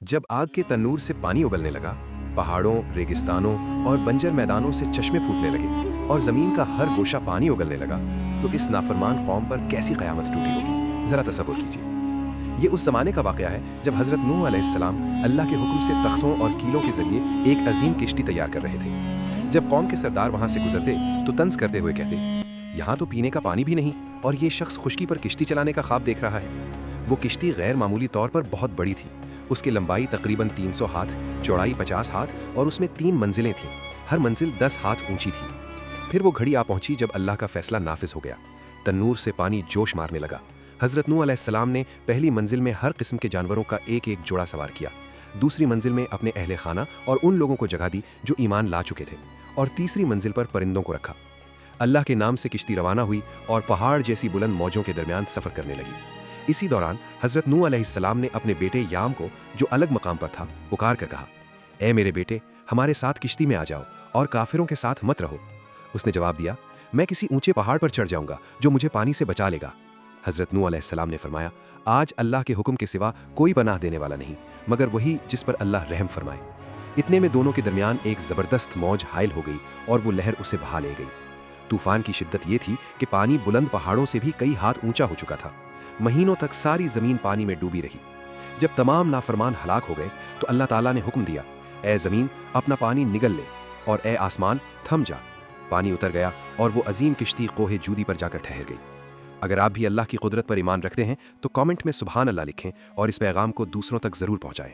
जब आग के तन्नूर से पानी उबलने लगा, पहाड़ों, रेगिस्तानों और बंजर मैदानों से चश्मे फूटने लगे और ज़मीन का हर गोशा पानी उगलने लगा, तो इस नाफरमान कौम पर कैसी क़यामत टूटी होगी, ज़रा तसव्वुर कीजिए। ये उस ज़माने का वाक़या है जब हज़रत नूह अलैहिस्सलाम अल्लाह के हुक्म से तख्तों और कीलों के ज़रिए एक अजीम किश्ती तैयार कर रहे थे। जब कौम के सरदार वहाँ से गुजरते तो तंज़ करते हुए कहते, यहाँ तो पीने का पानी भी नहीं और ये शख्स खुश्की पर किश्ती चलाने का ख्वाब देख रहा है। वो किश्ती गैर मामूली तौर पर बहुत बड़ी थी। उसकी लंबाई तकरीबन 300 हाथ, चौड़ाई 50 हाथ और उसमें 3 मंजिलें थीं। हर मंजिल 10 हाथ ऊंची थी। फिर वो घड़ी आ पहुंची जब अल्लाह का फैसला नाफिज हो गया। तन्नूर से पानी जोश मारने लगा। हज़रत नूह अलैहिस्सलाम ने पहली मंजिल में हर किस्म के जानवरों का एक एक जोड़ा सवार किया। दूसरी मंजिल में अपने अहले खाना और उन लोगों को जगह दी जो ईमान ला चुके थे, और तीसरी मंजिल पर परिंदों को रखा। अल्लाह के नाम से किश्ती रवाना हुई और पहाड़ जैसी बुलंद मौजों के दरमियान सफ़र करने लगी। इसी दौरान हज़रत नूह अलैहिस्सलाम ने अपने बेटे याम को, जो अलग मकाम पर था, पुकार कर कहा, ए मेरे बेटे, हमारे साथ किश्ती में आ जाओ और काफिरों के साथ मत रहो। उसने जवाब दिया, मैं किसी ऊंचे पहाड़ पर चढ़ जाऊंगा जो मुझे पानी से बचा लेगा। हज़रत नूह अलैहिस्सलाम ने फरमाया, आज अल्लाह के हुक्म के सिवा कोई पनाह देने वाला नहीं मगर वही जिस पर अल्लाह रहम फरमाए। इतने में दोनों के दरमियान एक ज़बरदस्त मौज हायल हो गई और वो लहर उसे बहा ले गई। तूफान की शिद्दत ये थी कि पानी बुलंद पहाड़ों से भी कई हाथ ऊंचा हो चुका था। महीनों तक सारी ज़मीन पानी में डूबी रही। जब तमाम नाफरमान हलाक हो गए तो अल्लाह ताला ने हुक्म दिया, ए ज़मीन अपना पानी निगल ले और ए आसमान थम जा। पानी उतर गया और वो अजीम किश्ती कोहे जूदी पर जाकर ठहर गई। अगर आप भी अल्लाह की कुदरत पर ईमान रखते हैं तो कमेंट में सुभान अल्लाह लिखें और इस पैगाम को दूसरों तक ज़रूर पहुँचाएं।